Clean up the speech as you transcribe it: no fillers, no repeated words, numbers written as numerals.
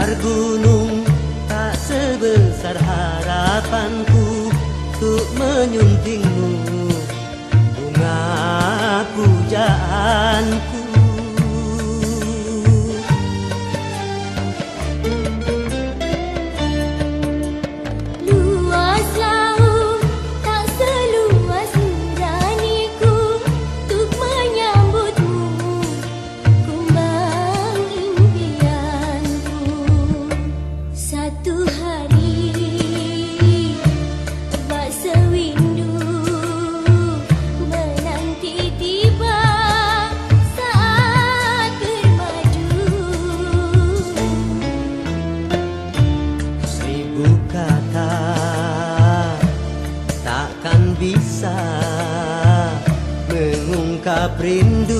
sebesar gunung, tak sebesar harapanku untuk menyuntingmu, bunga pujaanku. Luas laut tak seluas nuraniku untuk menyambutmu, kumbang impianku. Satu hari bak sewindu menanti tiba saat bermaju. Seribu kata takkan bisa mengungkap rindu